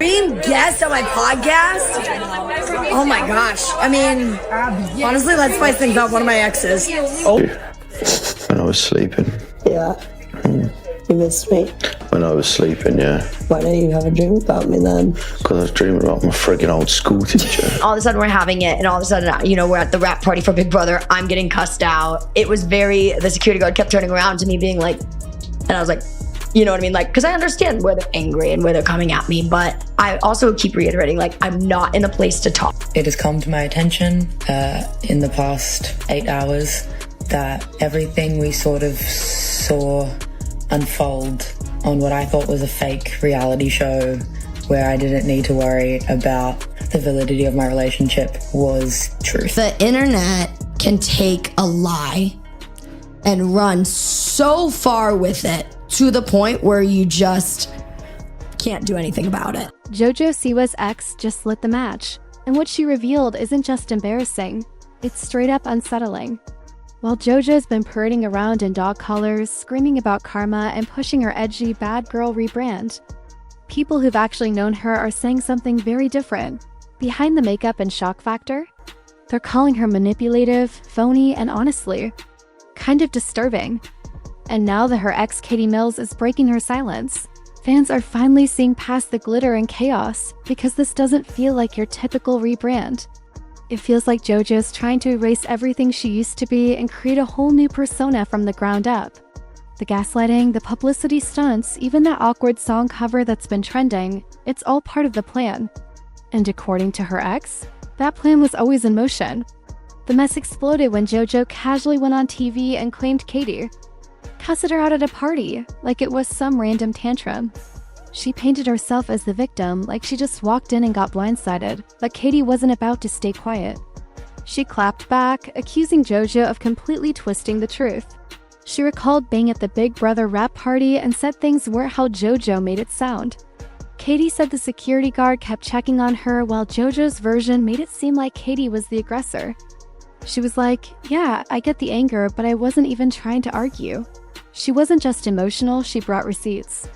Dream guest on my podcast? Oh my gosh. I mean, honestly, let's spice things up. One of my exes. Oh. When I was sleeping. Yeah. You missed me. When I was sleeping, yeah. Why don't you have a dream about me then? Because I was dreaming about my friggin' old school teacher. All of a sudden we're having it, and all of a sudden, you know, we're at the rap party for Big Brother. I'm getting cussed out. It was the security guard kept turning around to me being like, and I was like, you know what I mean? Like, because I understand where they're angry and where they're coming at me, but I also keep reiterating, like, I'm not in a place to talk. It has come to my attention in the past 8 hours that everything we sort of saw unfold on what I thought was a fake reality show where I didn't need to worry about the validity of my relationship was truth. The internet can take a lie and run so far with it to the point where you just can't do anything about it. JoJo Siwa's ex just lit the match, and what she revealed isn't just embarrassing, it's straight up unsettling. While JoJo's been parading around in dog collars, screaming about karma, and pushing her edgy bad girl rebrand, people who've actually known her are saying something very different. Behind the makeup and shock factor, they're calling her manipulative, phony, and honestly, kind of disturbing. And now that her ex Katie Mills is breaking her silence, fans are finally seeing past the glitter and chaos because this doesn't feel like your typical rebrand. It feels like JoJo's trying to erase everything she used to be and create a whole new persona from the ground up. The gaslighting, the publicity stunts, even that awkward song cover that's been trending, it's all part of the plan. And according to her ex, that plan was always in motion. The mess exploded when JoJo casually went on TV and claimed Katie, cussed her out at a party like it was some random tantrum. She painted herself as the victim, like she just walked in and got blindsided, but Katie wasn't about to stay quiet. She clapped back, accusing JoJo of completely twisting the truth. She recalled being at the Big Brother rap party and said things weren't how JoJo made it sound. Katie said the security guard kept checking on her while JoJo's version made it seem like Katie was the aggressor. She was like, yeah, I get the anger, but I wasn't even trying to argue. She wasn't just emotional, she brought receipts.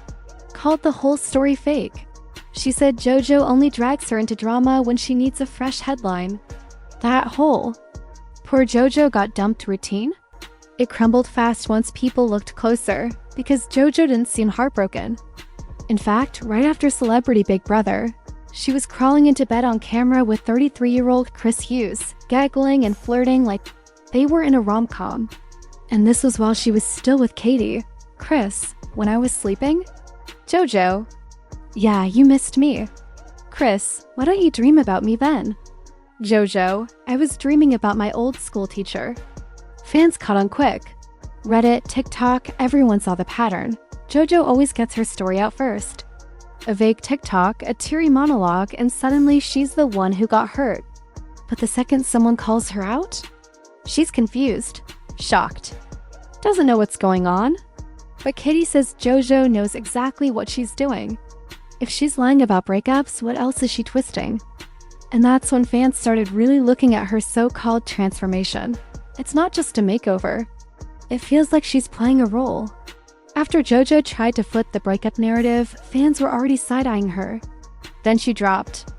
Called the whole story fake. She said JoJo only drags her into drama when she needs a fresh headline. That whole poor JoJo got dumped routine? It crumbled fast once people looked closer, because JoJo didn't seem heartbroken. In fact, right after Celebrity Big Brother, she was crawling into bed on camera with 33-year-old Chris Hughes, giggling and flirting like they were in a rom-com. And this was while she was still with Katie. Chris, when I was sleeping? JoJo, yeah, you missed me. Chris, why don't you dream about me then? JoJo, I was dreaming about my old school teacher. Fans caught on quick. Reddit, TikTok, everyone saw the pattern. JoJo always gets her story out first. A vague TikTok, a teary monologue, and suddenly she's the one who got hurt. But the second someone calls her out, she's confused, shocked, doesn't know what's going on. But Katie says JoJo knows exactly what she's doing. If she's lying about breakups, what else is she twisting? And that's when fans started really looking at her so-called transformation. It's not just a makeover. It feels like she's playing a role. After JoJo tried to flip the breakup narrative, fans were already side-eyeing her. Then she dropped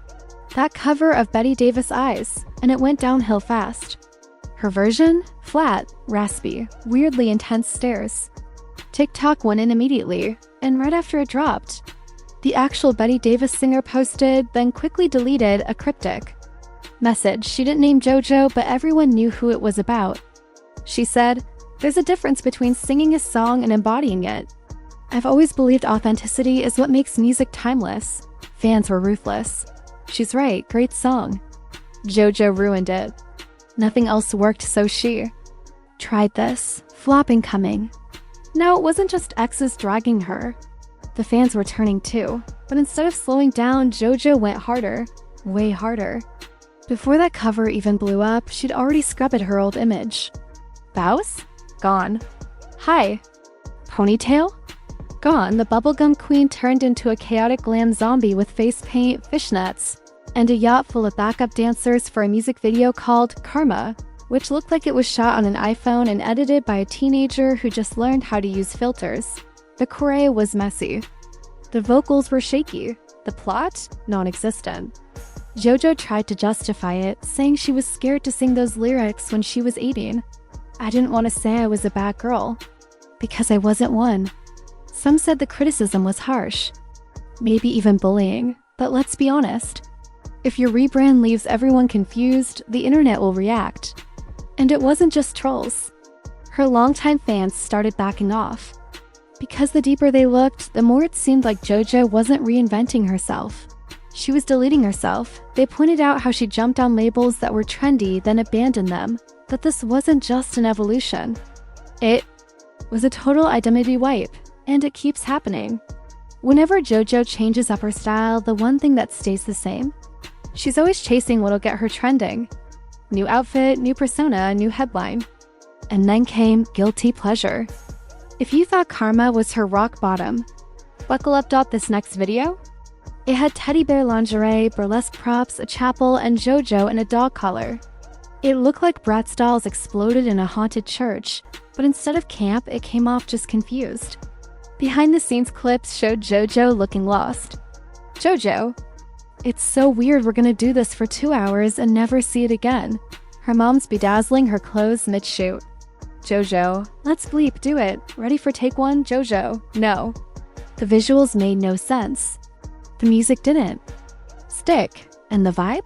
that cover of Betty Davis Eyes, and it went downhill fast. Her version? Flat, raspy, weirdly intense stares. TikTok went in immediately, and right after it dropped, the actual Betty Davis singer posted, then quickly deleted a cryptic message. She didn't name JoJo, but everyone knew who it was about. She said, "There's a difference between singing a song and embodying it. I've always believed authenticity is what makes music timeless." Fans were ruthless. She's right, great song. JoJo ruined it. Nothing else worked, so she tried this, flopping coming. No, it wasn't just exes dragging her. The fans were turning too, but instead of slowing down, JoJo went harder, way harder. Before that cover even blew up, she'd already scrubbed her old image. Bows? Gone. Hi. Ponytail? Gone. The bubblegum queen turned into a chaotic glam zombie with face paint, fishnets, and a yacht full of backup dancers for a music video called Karma, which looked like it was shot on an iPhone and edited by a teenager who just learned how to use filters. The choreo was messy. The vocals were shaky. The plot? Non-existent. JoJo tried to justify it, saying she was scared to sing those lyrics when she was 18. I didn't want to say I was a bad girl, because I wasn't one. Some said the criticism was harsh, maybe even bullying, but let's be honest. If your rebrand leaves everyone confused, the internet will react. And it wasn't just trolls. Her longtime fans started backing off. Because the deeper they looked, the more it seemed like JoJo wasn't reinventing herself. She was deleting herself. They pointed out how she jumped on labels that were trendy, then abandoned them. That this wasn't just an evolution. It was a total identity wipe, and it keeps happening. Whenever JoJo changes up her style, the one thing that stays the same? She's always chasing what'll get her trending. New outfit, new persona, new headline. And then came guilty pleasure. If you thought Karma was her rock bottom, buckle up. This next video? It had teddy bear lingerie, burlesque props, a chapel, and JoJo in a dog collar. It looked like Bratz dolls exploded in a haunted church, but instead of camp, it came off just confused. Behind the scenes clips showed JoJo looking lost. JoJo? It's so weird we're gonna do this for 2 hours and never see it again. Her mom's bedazzling her clothes mid-shoot. JoJo, let's bleep, do it. Ready for take one, JoJo? No. The visuals made no sense. The music didn't. Stick. And the vibe?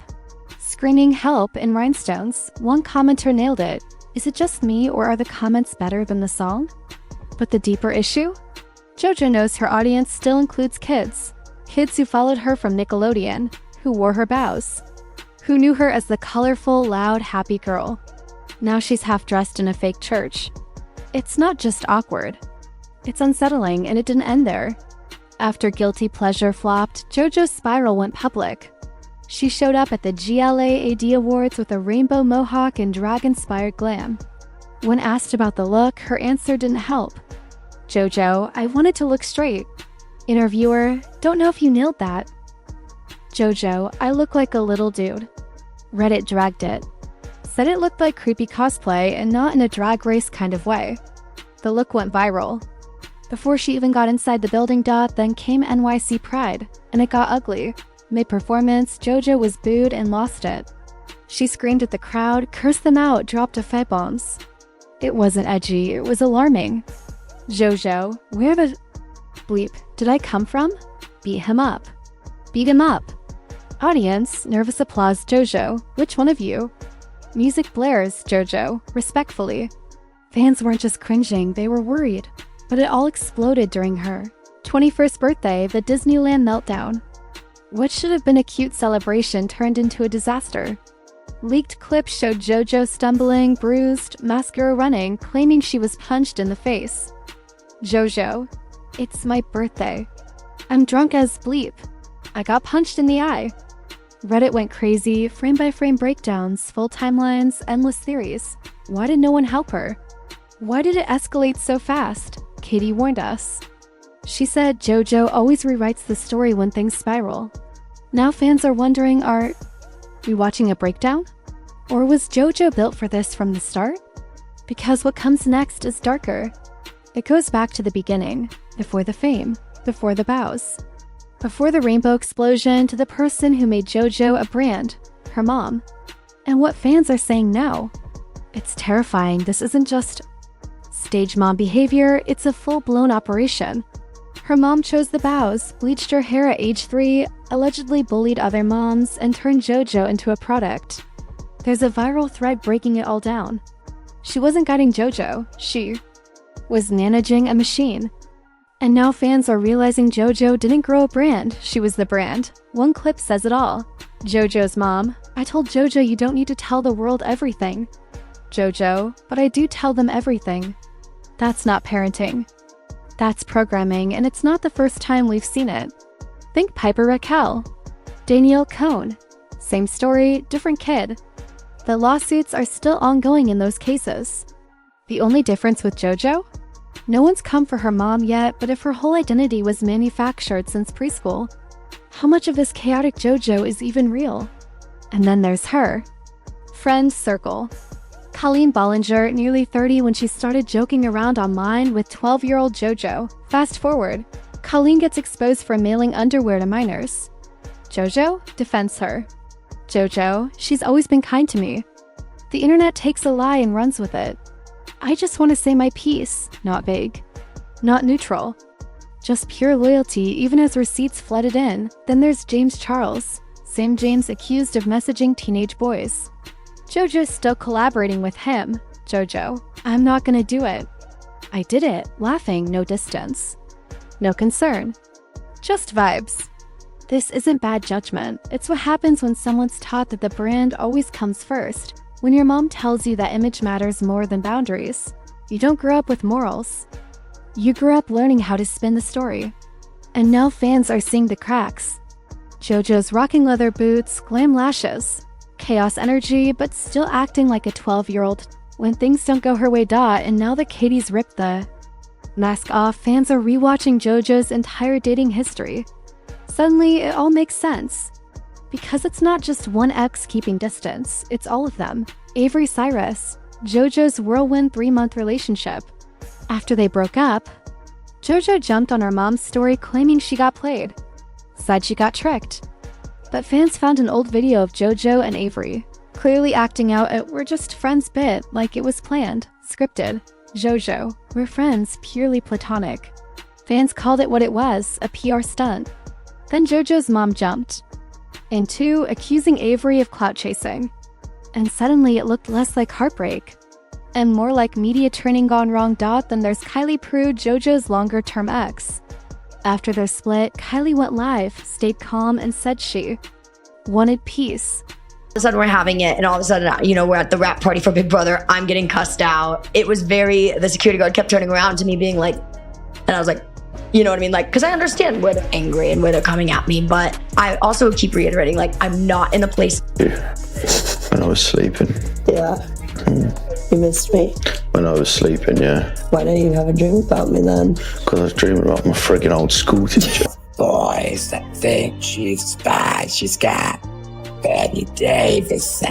Screaming help in rhinestones. One commenter nailed it. Is it just me, or are the comments better than the song? But the deeper issue? JoJo knows her audience still includes kids. Kids who followed her from Nickelodeon, who wore her bows, who knew her as the colorful, loud, happy girl. Now she's half-dressed in a fake church. It's not just awkward. It's unsettling, and it didn't end there. After Guilty Pleasure flopped, JoJo's spiral went public. She showed up at the GLAAD Awards with a rainbow mohawk and drag-inspired glam. When asked about the look, her answer didn't help. JoJo, I wanted to look straight. Interviewer, don't know if you nailed that. JoJo, I look like a little dude. Reddit dragged it. Said it looked like creepy cosplay and not in a drag race kind of way. The look went viral. Before she even got inside the building, then came NYC Pride, and it got ugly. Mid-performance, JoJo was booed and lost it. She screamed at the crowd, cursed them out, dropped F-bombs. It wasn't edgy, it was alarming. JoJo, where the bleep did I come from? Beat him up. Beat him up. Audience, nervous applause. JoJo, which one of you? Music blares. JoJo, respectfully. Fans weren't just cringing, they were worried. But it all exploded during her 21st birthday, the Disneyland meltdown. What should have been a cute celebration turned into a disaster. Leaked clips showed JoJo stumbling, bruised, mascara running, claiming she was punched in the face. JoJo, it's my birthday. I'm drunk as bleep. I got punched in the eye. Reddit went crazy, frame-by-frame breakdowns, full timelines, endless theories. Why did no one help her? Why did it escalate so fast? Katie warned us. She said JoJo always rewrites the story when things spiral. Now fans are wondering, are we watching a breakdown? Or was JoJo built for this from the start? Because what comes next is darker. It goes back to the beginning, before the fame, before the bows, before the rainbow explosion, to the person who made JoJo a brand, her mom. And what fans are saying now? It's terrifying. This isn't just stage mom behavior, it's a full-blown operation. Her mom chose the bows, bleached her hair at age 3, allegedly bullied other moms, and turned JoJo into a product. There's a viral thread breaking it all down. She wasn't guiding JoJo, she was managing a machine. And now fans are realizing JoJo didn't grow a brand, she was the brand. One clip says it all. JoJo's mom, I told JoJo you don't need to tell the world everything. JoJo, but I do tell them everything. That's not parenting. That's programming, and it's not the first time we've seen it. Think Piper Raquel, Danielle Cohn. Same story, different kid. The lawsuits are still ongoing in those cases. The only difference with JoJo? No one's come for her mom yet, but if her whole identity was manufactured since preschool, how much of this chaotic JoJo is even real? And then there's her. Friend circle. Colleen Bollinger, nearly 30 when she started joking around online with 12-year-old JoJo. Fast forward, Colleen gets exposed for mailing underwear to minors. JoJo defends her. JoJo, she's always been kind to me. The internet takes a lie and runs with it. I just want to say my piece, not vague. Not neutral. Just pure loyalty even as receipts flooded in. Then there's James Charles. Same James accused of messaging teenage boys. JoJo's still collaborating with him. JoJo, I'm not gonna do it. I did it, laughing, no distance. No concern. Just vibes. This isn't bad judgment. It's what happens when someone's taught that the brand always comes first. When your mom tells you that image matters more than boundaries. You don't grow up with morals. You grew up learning how to spin the story. And now fans are seeing the cracks. JoJo's rocking leather boots, glam lashes, chaos energy, but still acting like a 12-year-old when things don't go her way. And now that Katie's ripped the mask off, fans are rewatching JoJo's entire dating history. Suddenly, it all makes sense. Because it's not just one ex keeping distance, it's all of them. Avery Cyrus, JoJo's whirlwind 3-month relationship. After they broke up, JoJo jumped on her mom's story claiming she got played. Said she got tricked. But fans found an old video of JoJo and Avery, clearly acting out a "we're just friends" bit like it was planned, scripted. JoJo, we're friends, purely platonic. Fans called it what it was, a PR stunt. Then JoJo's mom jumped into accusing Avery of clout chasing. And suddenly it looked less like heartbreak and more like media turning gone wrong. Then there's Kylie Prue, JoJo's longer-term ex. After their split, Kylie went live, stayed calm, and said she wanted peace. All of a sudden we're having it, and all of a sudden, we're at the wrap party for Big Brother. I'm getting cussed out. It was the security guard kept turning around to me being like, and I was like, you know what I mean? Like, because I understand where they're angry and where they're coming at me, but I also keep reiterating, like, I'm not in a place. When I was sleeping. Yeah. You missed me. When I was sleeping, yeah. Why don't you have a dream about me then? Because I was dreaming about my friggin' old school teacher. Boys that think she's bad, she's got Betty Davis.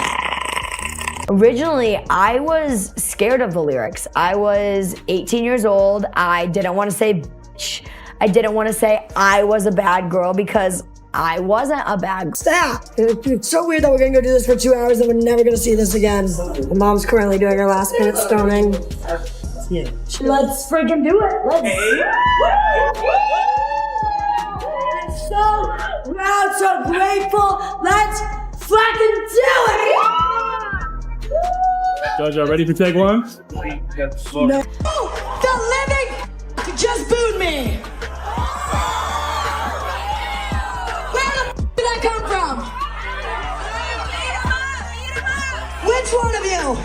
Originally, I was scared of the lyrics. I was 18 years old. I didn't want to say bitch. I didn't want to say I was a bad girl because I wasn't a bad girl. Stop! It's so weird that we're gonna go do this for 2 hours and we're never gonna see this again. My mom's currently doing her last minute stoning. Yeah. Let's freaking do it. I'm so proud, so grateful. Let's fucking do it! JoJo, ready for take one? No. The living just booed me! Where the did I come from? Which one of you?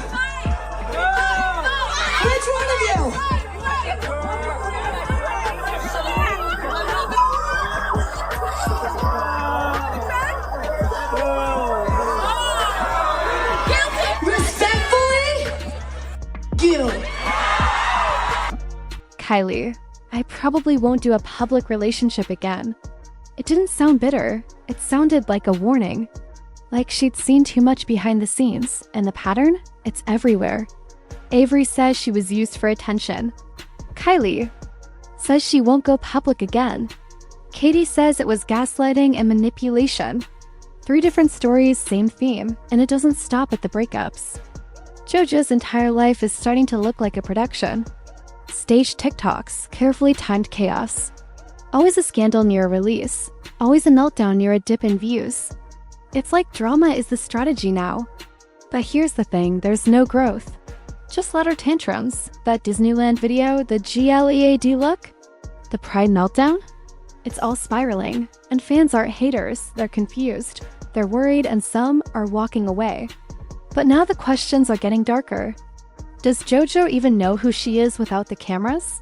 Which one of you? Respectfully, you. Kylie, I probably won't do a public relationship again. It didn't sound bitter. It sounded like a warning. Like she'd seen too much behind the scenes, and the pattern? It's everywhere. Avery says she was used for attention. Kylie says she won't go public again. Katie says it was gaslighting and manipulation. 3 different stories, same theme, and it doesn't stop at the breakups. JoJo's entire life is starting to look like a production. Staged TikToks, carefully timed chaos. Always a scandal near a release. Always a meltdown near a dip in views. It's like drama is the strategy now. But here's the thing, there's no growth. Just louder tantrums. That Disneyland video, the GLEAD look, the Pride meltdown. It's all spiraling, and fans aren't haters, they're confused. They're worried, and some are walking away. But now the questions are getting darker. Does JoJo even know who she is without the cameras?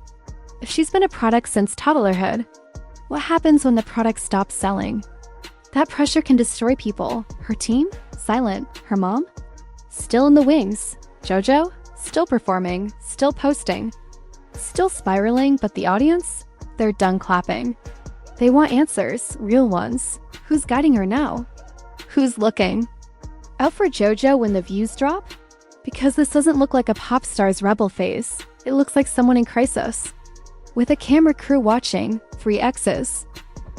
If she's been a product since toddlerhood, what happens when the product stops selling? That pressure can destroy people. Her team? Silent. Her mom? Still in the wings. JoJo? Still performing. Still posting. Still spiraling, but the audience? They're done clapping. They want answers, real ones. Who's guiding her now? Who's looking? Out for JoJo when the views drop? Because this doesn't look like a pop star's rebel phase. It looks like someone in crisis. With a camera crew watching, 3 X's.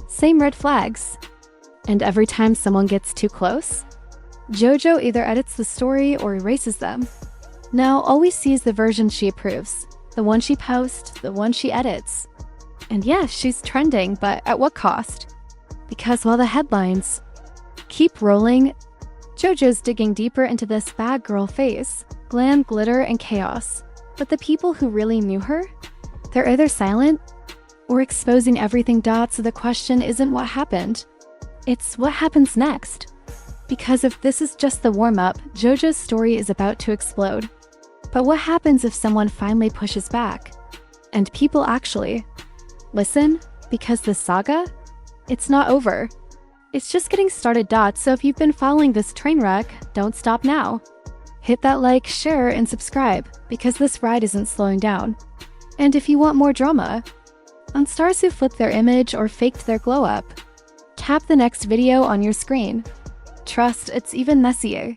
Same red flags. And every time someone gets too close, JoJo either edits the story or erases them. Now all we see is the version she approves, the one she posts, the one she edits. And yes, she's trending, but at what cost? Because while the headlines keep rolling, JoJo's digging deeper into this bad girl phase, glam, glitter, and chaos. But the people who really knew her, they're either silent or exposing everything. So the question isn't what happened, it's what happens next. Because if this is just the warm-up, JoJo's story is about to explode. But what happens if someone finally pushes back? And people actually listen? Because the saga, it's not over. It's just getting started. So if you've been following this train wreck, don't stop now. Hit that like, share, and subscribe, because this ride isn't slowing down. And if you want more drama on stars who flipped their image or faked their glow up, tap the next video on your screen. Trust, it's even messier.